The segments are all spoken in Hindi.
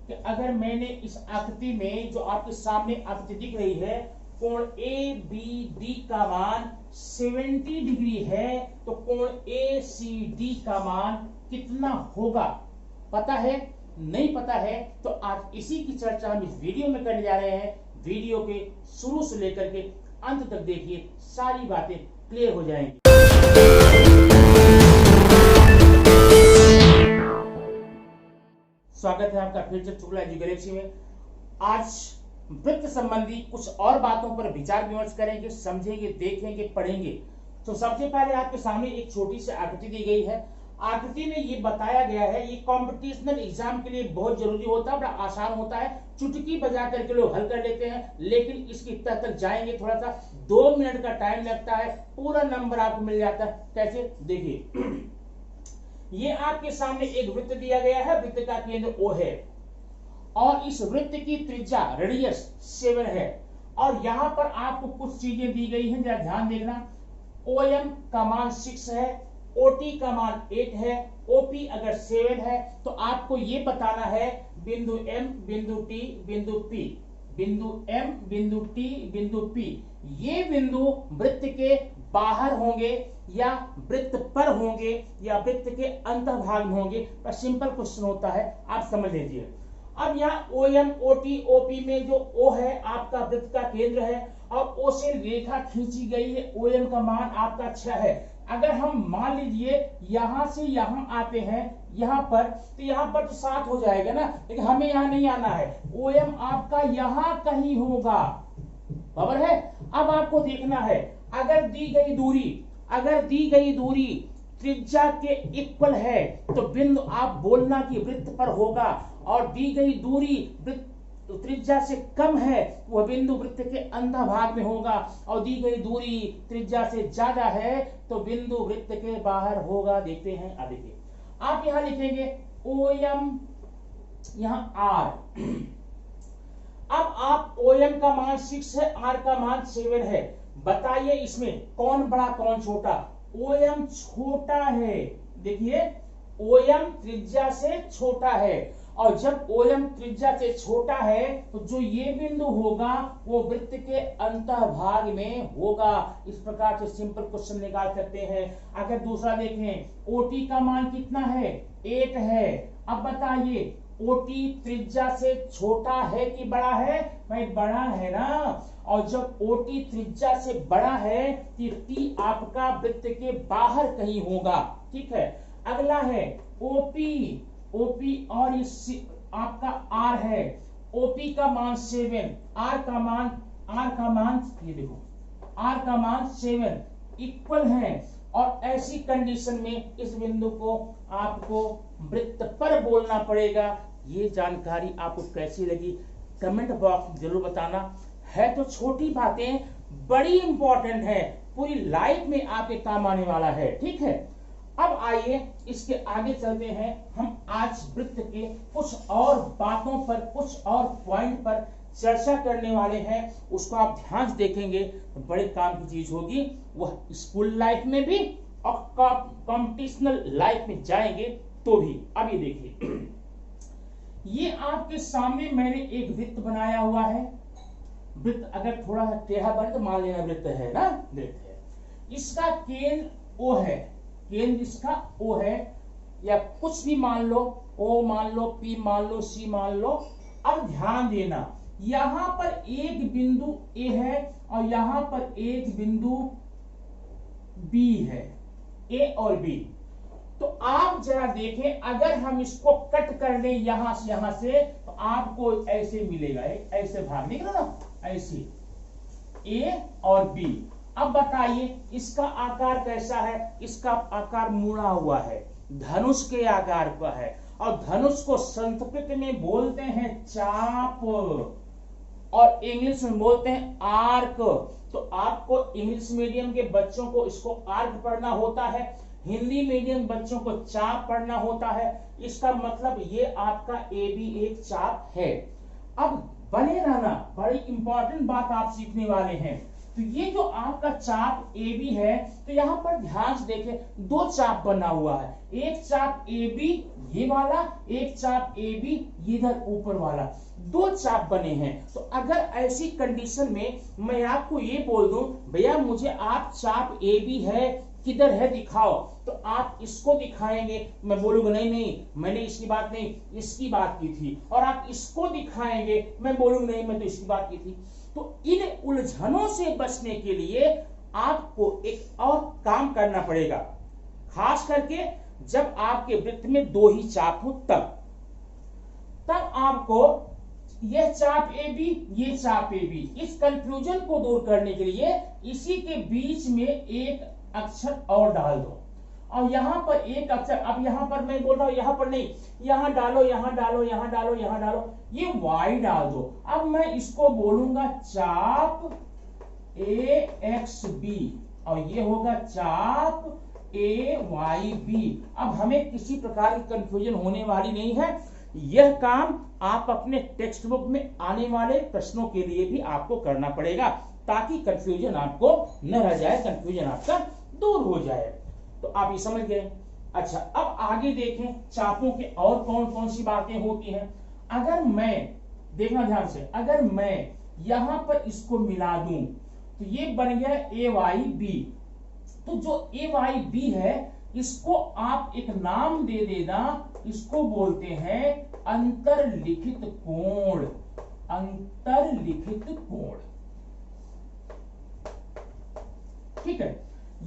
कि अगर मैंने इस आकृति में जो आपके सामने आकृति दिख रही है, कोण ए बी डी का मान 70 डिग्री है, तो कोण ए सी डी का मान कितना होगा? पता है? नहीं पता है तो आज इसी की चर्चा हम इस वीडियो में करने जा रहे हैं। वीडियो के शुरू से लेकर के अंत तक देखिए, सारी बातें क्लियर हो जाएंगी। स्वागत है आपका फिर से शुक्ला एजुकेशन गैलेक्सी में। आज वृत्त संबंधी कुछ और बातों पर विचार विमर्श करेंगे, समझेंगे, देखेंगे, पढ़ेंगे। तो सबसे पहले आपके सामने एक छोटी सी आकृति दी गई है। आकृति में ये बताया गया है, ये कॉम्पिटिशनल एग्जाम के लिए बहुत जरूरी होता है, बड़ा आसान होता है, चुटकी बजा करके लोग हल कर लेते हैं। लेकिन इसकी तह तक जाएंगे थोड़ा सा 2 मिनट का टाइम लगता है, पूरा नंबर आपको मिल जाता है। कैसे? देखिए, ये आपके सामने एक वृत्त दिया गया है, वृत्त का केंद्र O है और इस वृत्त की त्रिज्या रेडियस 7 है। और यहां पर आपको कुछ चीजें दी गई हैं, जरा ध्यान देखना। OM का मान 6 है, OT का मान 8 है, OP अगर 7 है तो आपको ये बताना है बिंदु M, बिंदु T, बिंदु P, बिंदु M, बिंदु T, बिंदु P, ये बिंदु वृत्त के बाहर होंगे या वृत्त पर होंगे या वृत्त के अंतर्भाग में होंगे। पर सिंपल क्वेश्चन होता है, आप समझ लीजिए। अब यहाँ OM, OT, OP में जो O है आपका वृत्त का केंद्र है और O से रेखा खींची गई है। OM का मान आपका 6 है। अगर हम मान लीजिए यहां से यहां आते हैं यहां पर, तो यहां पर तो 7 हो जाएगा ना, लेकिन हमें यहां नहीं आना है। OM आपका यहां कहीं होगा, बराबर है। अब आपको देखना है, अगर दी गई दूरी त्रिज्या के इक्वल है तो बिंदु आप बोलना कि वृत्त पर होगा, और दी गई दूरी त्रिज्या से कम है वह बिंदु वृत्त के अंतर्भाग में होगा, और दी गई दूरी त्रिज्या से ज्यादा है तो बिंदु वृत्त के बाहर होगा। देखते हैं, अब देखिए, आप यहां लिखेंगे OM, यहां R। अब आप OM का मान 6 है, R का मान 7 है। बताइए इसमें कौन बड़ा कौन छोटा? OM छोटा है। देखिए, OM त्रिज्या से छोटा है, और जब OM त्रिज्या से छोटा है तो जो ये बिंदु होगा वो वृत्त के अंतर्भाग में होगा। इस प्रकार से सिंपल क्वेश्चन निकाल सकते हैं। अगर दूसरा देखें, OT का मान कितना है? 8 है। अब बताइए OT त्रिज्या से छोटा है कि बड़ा है? भाई बड़ा है ना। और जब OT त्रिज्या से बड़ा है तो T आपका वृत्त के बाहर कहीं होगा। ठीक है। अगला है OP और इस आपका R है। OP का मान 7, R का मान ये देखो, R का मान 7 इक्वल है। और ऐसी कंडीशन में इस बिंदु को आपको वृत्त पर बोलना पड़ेगा। ये जानकारी आपको कैसी लगी कमेंट बॉक्स में जरूर बताना। है तो छोटी बातें, बड़ी इंपॉर्टेंट है, पूरी लाइफ में आपके काम आने वाला है। ठीक है। अब आइए इसके आगे चलते हैं। हम आज वृत्त के कुछ और बातों पर, कुछ और पॉइंट पर चर्चा करने वाले हैं। उसको आप ध्यान से देखेंगे तो बड़े काम की चीज होगी। वह स्कूल लाइफ में भी और कॉम्पिटिशनल लाइफ में जाएंगे तो भी। अब ये देखिए, ये आपके सामने मैंने एक वृत्त बनाया हुआ है। वृत्त अगर थोड़ा सा टेढ़ा बने तो मान लेना वृत्त है ना, वृत्त है। इसका केंद्र O है, केंद्र इसका O है, या कुछ भी मान लो, O मान लो, P मान लो, C मान लो। अब ध्यान देना, यहां पर एक बिंदु A है और यहां पर एक बिंदु B है, A और B। तो आप जरा देखें, अगर हम इसको कट कर लें यहां से तो आपको ऐसे मिलेगा, ऐसे भाग निकला ना, ऐसे A और B। अब बताइए इसका आकार कैसा है? इसका आकार मुड़ा हुआ है, धनुष के आकार का है, और धनुष को संस्कृत में बोलते हैं चाप और इंग्लिश में बोलते हैं आर्क। तो आपको इंग्लिश मीडियम के बच्चों को इसको आर्क पढ़ना होता है, हिंदी मीडियम बच्चों को चाप पढ़ना होता है। इसका मतलब ये आपका AB एक चाप है। अब बने रहना, बड़ी इंपॉर्टेंट बात आप सीखने वाले हैं। तो ये जो आपका चाप ए बी है, तो यहां पर ध्यान से देखें दो चाप बना हुआ है, एक चाप ए बी ये वाला, एक चाप ए बी इधर ऊपर वाला, दो चाप बने हैं। तो अगर ऐसी कंडीशन में मैं आपको ये बोल दूं भैया मुझे आप चाप ए बी है किधर है दिखाओ, तो आप इसको दिखाएंगे, मैं बोलूंगा नहीं नहीं मैंने इसकी बात नहीं इसकी बात की थी, और आप इसको दिखाएंगे, मैं बोलूंगा नहीं मैं तो इसकी बात की थी। तो इन उलझनों से बचने के लिए आपको एक और काम करना पड़ेगा, खास करके जब आपके वृत्त में दो ही चाप हो तब आपको यह चाप ए बी ये चाप ए बी, इस कंफ्यूजन को दूर करने के लिए इसी के बीच में एक अक्षर और डाल दो, और यहां पर एक अक्षर, अब यहां पर मैं बोल रहा हूं यहां पर नहीं, यहां डालो यहां डालो यहां डालो यहां डालो, ये वाई डाल दो। अब मैं इसको बोलूंगा चाप ए एक्स बी और ये होगा चाप ए वाई बी। अब हमें किसी प्रकार की कंफ्यूजन होने वाली नहीं है। यह काम आप अपने टेक्स्ट बुक में आने वाले प्रश्नों के लिए भी आपको करना पड़ेगा, ताकि कंफ्यूजन आपको न रह जाए, कंफ्यूजन आपका दूर हो जाए। तो आप ये समझ गए। अच्छा, अब आगे देखें चापों के और कौन कौन सी बातें होती हैं। अगर मैं, देखना ध्यान से, अगर मैं यहां पर इसको मिला दूं तो ये बन गया ए वाई बी। तो जो ए वाई बी है इसको आप एक नाम दे देना, इसको बोलते हैं अंतरलिखित कोण, अंतरलिखित कोण। ठीक है,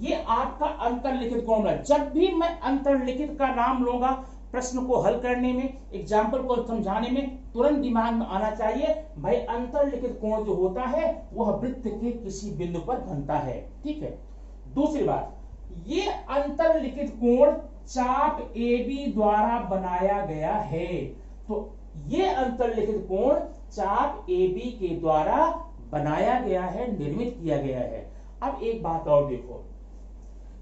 ये आपका अंतरलिखित कोण है। जब भी मैं अंतरलिखित का नाम लूंगा प्रश्न को हल करने में, एग्जाम्पल को समझाने में तुरंत दिमाग में आना चाहिए भाई अंतरलिखित कोण जो होता है वह वृत्त के किसी बिंदु पर बनता है। ठीक है, दूसरी बात, ये अंतरलिखित कोण चाप ए बी द्वारा बनाया गया है। तो ये अंतरलिखित कोण चाप ए बी के द्वारा बनाया गया है, निर्मित किया गया है। अब एक बात और देखो,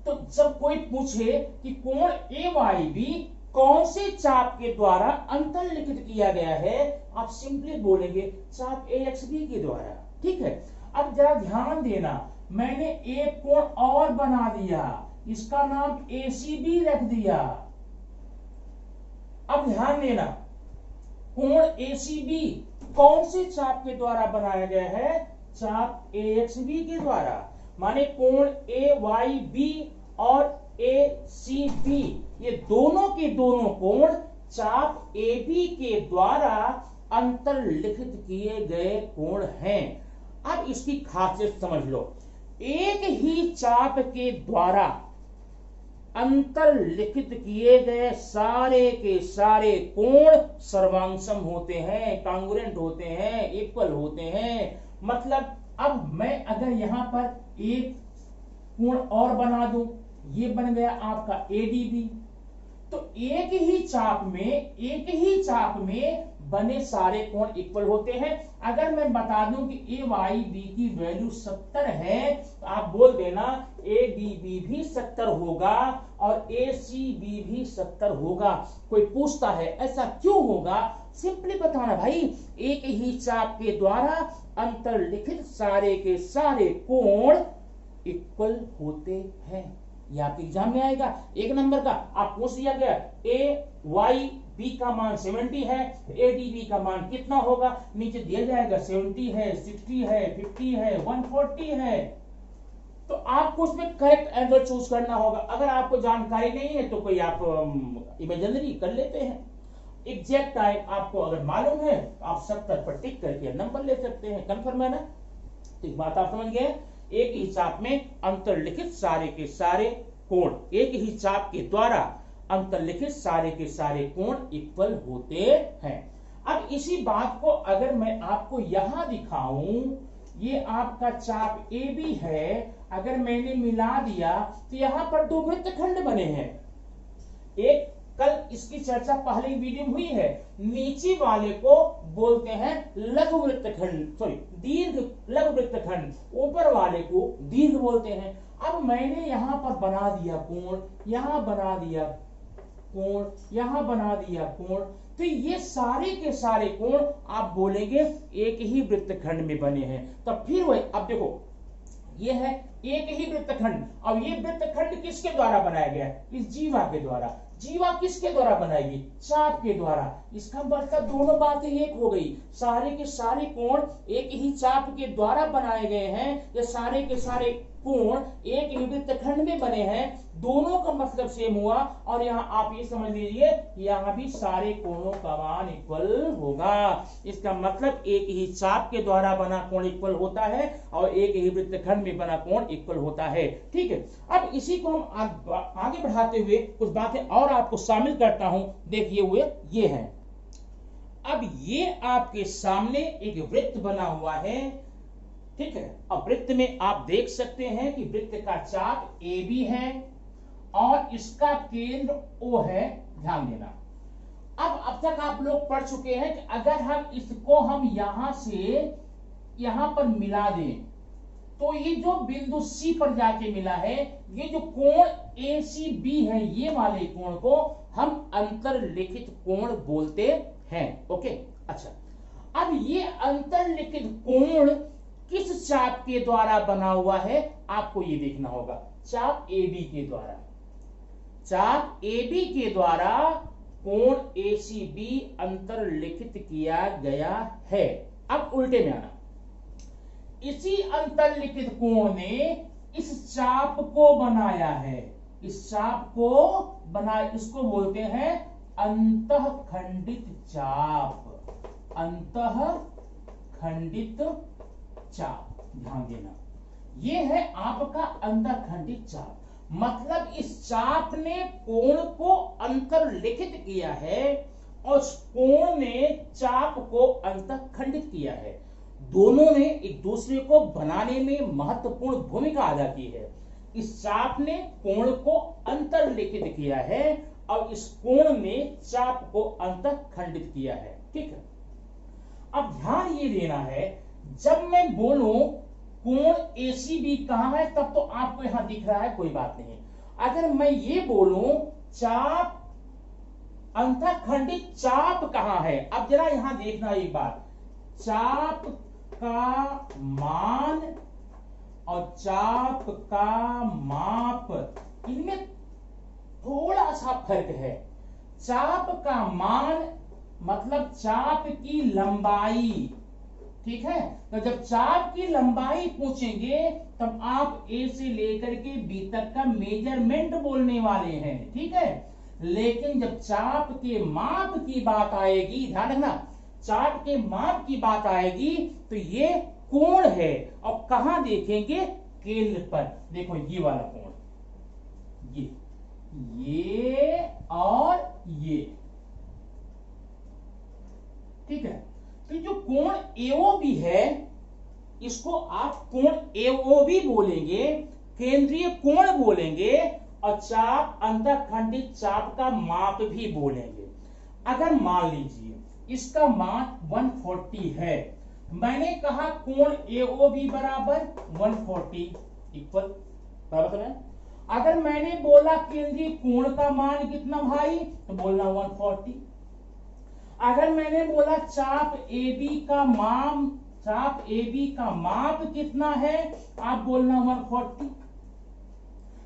तो जब कोई पूछे कि कोण ए वाई बी कौन से चाप के द्वारा अंतरलिखित किया गया है, आप सिंपली बोलेंगे चाप ए एक्स बी के द्वारा। ठीक है, अब जरा ध्यान देना, मैंने एक कोण और बना दिया, इसका नाम एसीबी रख दिया। अब ध्यान देना, कोण एसीबी कौन से चाप के द्वारा बनाया गया है, चाप ए एक्स बी के द्वारा। माने कोण ए वाई बी और ए सी बी ये दोनों के दोनों कोण चाप ए बी के द्वारा अंतरलिखित किए गए कोण हैं। अब इसकी खासियत समझ लो, एक ही चाप के द्वारा अंतरलिखित किए गए सारे के सारे कोण सर्वांगसम होते हैं, कांग्रुएंट होते हैं, इक्वल होते हैं। मतलब अब मैं अगर यहां पर एक कोण और बना दूं, ये बन गया आपका एडीबी। तो एक ही चाप में बने सारे कोण इक्वल होते हैं। अगर मैं बता दूं कि ए वाई बी की वैल्यू 70 है, तो आप बोल देना ए डी बी भी 70 होगा और ए सी बी भी 70 होगा। कोई पूछता है ऐसा क्यों होगा, सिंपली बताना भाई, एक ही चाप के द्वारा अंतरलिखित सारे के सारे कोण इक्वल होते हैं। ये आपके एग्जाम में आएगा, एक नंबर का आप पूछ दिया गया ए वाई बी का मान 70 है, ए डी बी का मान कितना होगा, नीचे दिया जाएगा 70 है, 60 है, 50 है, 140 है। तो आपको उसमें करेक्ट आंसर चूज करना होगा। अगर आपको जानकारी नहीं है तो कोई आप इमेजिनरी कर लेते हैं। एग्जैक्ट टाइम आपको अगर मालूम है तो आप 70 पर टिक करके नंबर ले सकते हैं। कंफर्म है ना? तो एक बात आप समझ गए, एक ही चाप में अंतरलिखित सारे के सारे कोण, एक ही चाप के द्वारा अंतरलिखित सारे के सारे कोण इक्वल होते हैं। अब इसी बात को अगर मैं आपको यहां दिखाऊं, ये आपका चाप ए बी है, अगर मैंने मिला दिया तो यहां पर दो वृत्तखंड बने हैं। एक कल इसकी चर्चा पहले वीडियो में हुई है, नीचे वाले को बोलते हैं लघु वृत्तखंड, सॉरी दीर्घ लघु वृत्तखंड, ऊपर वाले को दीर्घ बोलते हैं। अब मैंने यहां पर बना दिया कोण, यहां बना दिया कोण, यहां बना दिया कोण, तो ये सारे के सारे कोण आप बोलेंगे एक ही वृत्तखंड में बने हैं। तो फिर वही, अब देखो ये है एक ही वृत्तखंड। अब ये वृत्तखंड किसके द्वारा बनाया गया है? इस जीवा के द्वारा। जीवा किसके द्वारा बनाएगी? चाप के द्वारा। इसका मतलब दोनों बातें एक हो गई। सारे के सारे कोण एक ही चाप के द्वारा बनाए गए हैं, या सारे के सारे कोण एक ही वृत्तखंड में बने हैं, दोनों का मतलब सेम हुआ। और यहाँ आप ये समझ लीजिए यहाँ भी सारे कोणों का मान इक्वल होगा। इसका मतलब एक ही चाप के द्वारा बना कोण इक्वल होता है और एक ही वृत्तखंड में बना कोण इक्वल होता है। ठीक है, अब इसी को हम आगे बढ़ाते हुए कुछ बातें और आपको शामिल करता हूं। देखिए हुए ये है, अब ये आपके सामने एक वृत्त बना हुआ है। ठीक है, अब वृत्त में आप देख सकते हैं कि वृत्त का चाप AB है और इसका केंद्र O है। ध्यान देना, अब तक आप लोग पढ़ चुके हैं कि अगर हम इसको हम यहां से यहां पर मिला दें तो ये जो बिंदु C पर जाके मिला है, ये जो कोण ACB है, ये वाले कोण को हम अंतरलिखित कोण बोलते हैं। ओके, अच्छा, अब ये अंतरलिखित कोण किस चाप के द्वारा बना हुआ है आपको ये देखना होगा। चाप AB के द्वारा। चाप AB के द्वारा कोण ACB अंतरलिखित किया गया है। अब उल्टे में आना, इसी अंतरलिखित कोण ने इस चाप को बनाया है। इस चाप को बनाया, इसको बोलते हैं अंतःखंडित चाप। अंतःखंडित चाप, ध्यान देना, ये है आपका अंतःखंडित चाप। मतलब इस चाप ने कोण को अंतर्लिखित किया है और उस कोण ने चाप को अंतःखंडित किया है। दोनों ने एक दूसरे को बनाने में महत्वपूर्ण भूमिका अदा की है। इस चाप ने कोण को अंतर्लिखित किया है और इस कोण ने चाप को अंतःखंडित किया है। ठीक है, अब ध्यान ये देना है, जब मैं बोलूं कोण ACB कहां है, तब तो आपको यहां दिख रहा है, कोई बात नहीं। अगर मैं ये बोलूं चाप अंतःखंडित चाप कहां है, अब जरा यहां देखना एक बात, चाप का मान और चाप का माप, इनमें थोड़ा सा फर्क है। चाप का मान मतलब चाप की लंबाई। ठीक है, तो जब चाप की लंबाई पूछेंगे तब आप A से लेकर के B तक का मेजरमेंट बोलने वाले हैं। ठीक है, लेकिन जब चाप के माप की बात आएगी, ध्यान रखना, चाप के माप की बात आएगी तो ये कोण है। और कहां देखेंगे? केंद्र पर। देखो ये वाला कोण, ये और ये। ठीक है, तो जो कोण AOB है, इसको आप कोण AOB बोलेंगे, केंद्रीय कोण बोलेंगे और चाप अंतःखंडित चाप का माप भी बोलेंगे। अगर मान लीजिए इसका मान 140 है, मैंने कहा कोण AOB बराबर 140 इक्वल बराबर है। अगर मैंने बोला केंद्रीय कोण का मान कितना भाई, तो बोलना 140। अगर मैंने बोला चाप AB का माप कितना है, आप बोलना 140।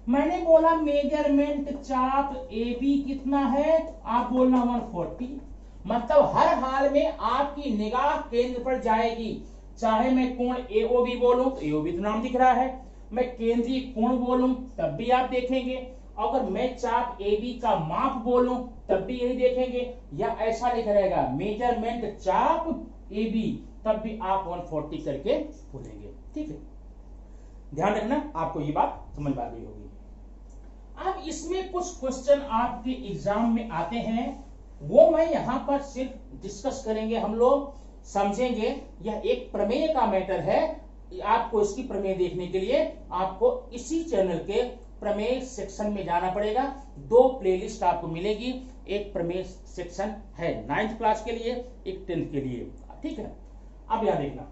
मैंने बोला मेजरमेंट चाप AB कितना है, आप बोलना 140। मतलब हर हाल में आपकी निगाह केंद्र पर जाएगी। चाहे मैं कोण AOB बोलूं तो AOB तो नाम दिख रहा है, मैं केंद्रीय कोण बोलूं तब भी आप देखेंगे, अगर मैं चाप AB का माप बोलूं तब भी यही देखेंगे, या ऐसा लिखा रहेगा मेजरमेंट चाप AB, तब भी आप 140 करके बोलेंगे। ठीक है, ध्यान रखना, आपको ये बात समझ आ गई होगी। अब इसमें कुछ क्वेश्चन आपके एग्जाम में आते हैं, वो मैं यहां पर सिर्फ डिस्कस करेंगे, हम लोग समझेंगे। यह एक प्रमेय का मैटर है, आपको इसकी प्रमेय देखने के लिए आपको इसी चैनल के प्रमेय सेक्शन में जाना पड़ेगा। 2 प्लेलिस्ट आपको मिलेगी, एक प्रमेय सेक्शन है 9th क्लास के लिए, एक 10th के लिए। ठीक है, अब यहां देखना,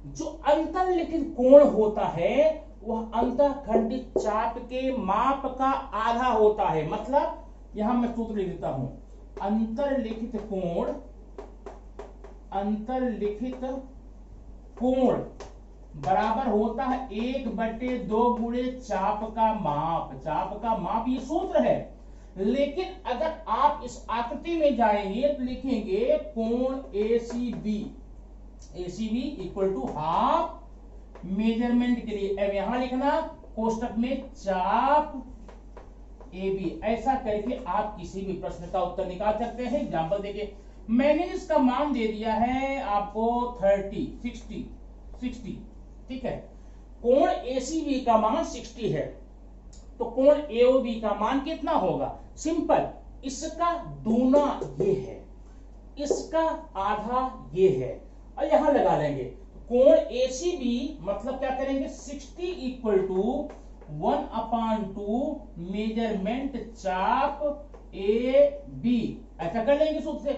जो अंतर्लिखित कोण होता है वह अंतःखंडित चाप के माप का आधा होता है। मतलब यहां मैं सूत्र लिख देता हूं, अंतर्लिखित कोण बराबर होता है 1/2 गुणे चाप का माप। चाप का माप ये सूत्र है, लेकिन अगर आप इस आकृति में जाएंगे तो लिखेंगे कोण ACB, ACB equal to half measurement के लिए। अब यहां लिखना कोष्टक में चाप AB। ऐसा करके आप किसी भी प्रश्न का उत्तर निकाल सकते हैं। एग्जांपल देखिए, मैंने इसका मान दे दिया है आपको 30, 60, ठीक है। कोण ACB का मान 60 है, तो कोण AOB का मान कितना होगा? सिंपल, इसका दूना ये है, इसका आधा ये है, और यहां लगा लेंगे कोण ACB मतलब क्या करेंगे 60 इक्वल टू 1/2 मेजरमेंट चाप AB। ऐसा कर लेंगे सूत्र से,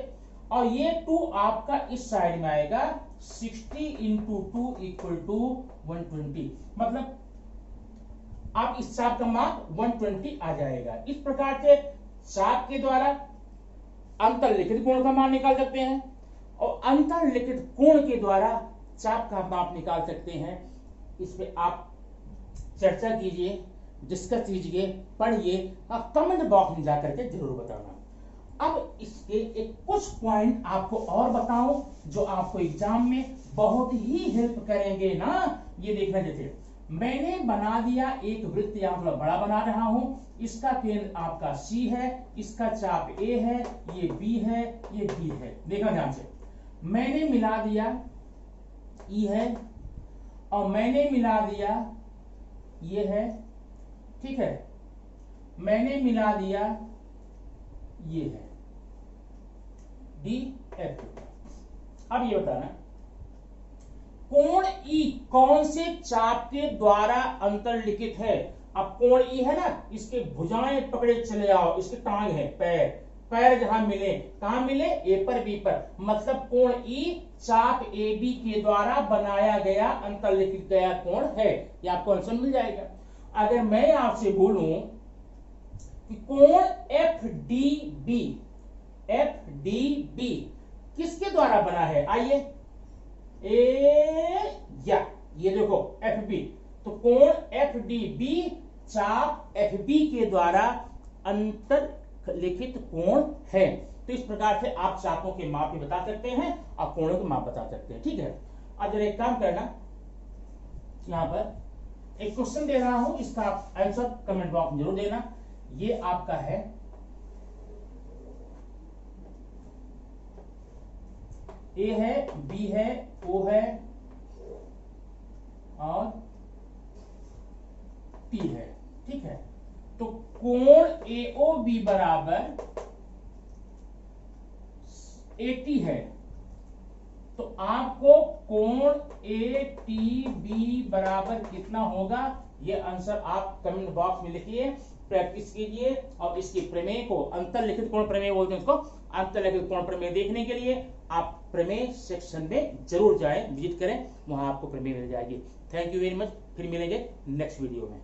और ये 2 आपका इस साइड में आएगा। 60 इंटू 2 इक्वल टू 120, मतलब आप इस चाप का माप 120 आ जाएगा। इस प्रकार से चाप के द्वारा अंतरलिखित कोण का मान निकाल सकते हैं, और अंतरलिखित कोण के द्वारा चाप का माप निकाल सकते हैं। इस पे आप चर्चा कीजिए, डिस्कस कीजिए, पढ़िए, और कमेंट बॉक्स में जाकर के जरूर बताना। अब इसके एक कुछ पॉइंट आपको और बताऊं जो आपको एग्जाम में बहुत ही हेल्प करेंगे ना। ये देखना, जैसे मैंने बना दिया एक वृत्त, यहां थोड़ा बड़ा बना रहा हूं। इसका केंद्र आपका C है, इसका चाप A है, ये B है, ये B है। देखना ध्यान से, मैंने मिला दिया E है, और मैंने मिला दिया ये है, ठीक है, मैंने मिला दिया ये है DF। अब ये बताना कोण E कौन से चाप के द्वारा अंतरलिखित है। अब कोण E है ना, इसके भुजाएं पकड़े चले आओ, इसके टांग है, पैर, पैर जहां मिले, कहां मिले? A पर B पर, मतलब कोण E चाप AB के द्वारा बनाया गया अंतरलिखित गया कोण है। ये आपको आंसर मिल जाएगा। अगर मैं आपसे बोलूं कि कोण FDB, FDB किसके द्वारा बना है? आइए, या ये देखो FB, तो कोण FDB चाप FB के द्वारा अंतरलिखित कोण है। तो इस प्रकार से आप चापों के माप भी बता सकते हैं और कोणों के माप बता सकते हैं, ठीक है। अब जरा एक काम करना, यहां पर एक क्वेश्चन दे रहा हूं, इसका आंसर कमेंट बॉक्स में जरूर देना। ये आपका है A है, B है, O है और T है, ठीक है। तो कोण AOB बराबर 80 है, तो आपको कोण ATB बराबर कितना होगा? ये आंसर आप कमेंट बॉक्स में लिखिए, प्रैक्टिस कीजिए, और इसके प्रमेय को अंतरलिखित कोण प्रमेय बोलते हैं इसको। अंतरलिखित कोण प्रमेय देखने के लिए आप प्रमेय सेक्शन में जरूर जाएं, विजिट करें, वहां आपको प्रमेय मिल जाएगी। थैंक यू वेरी मच, फिर मिलेंगे नेक्स्ट वीडियो में।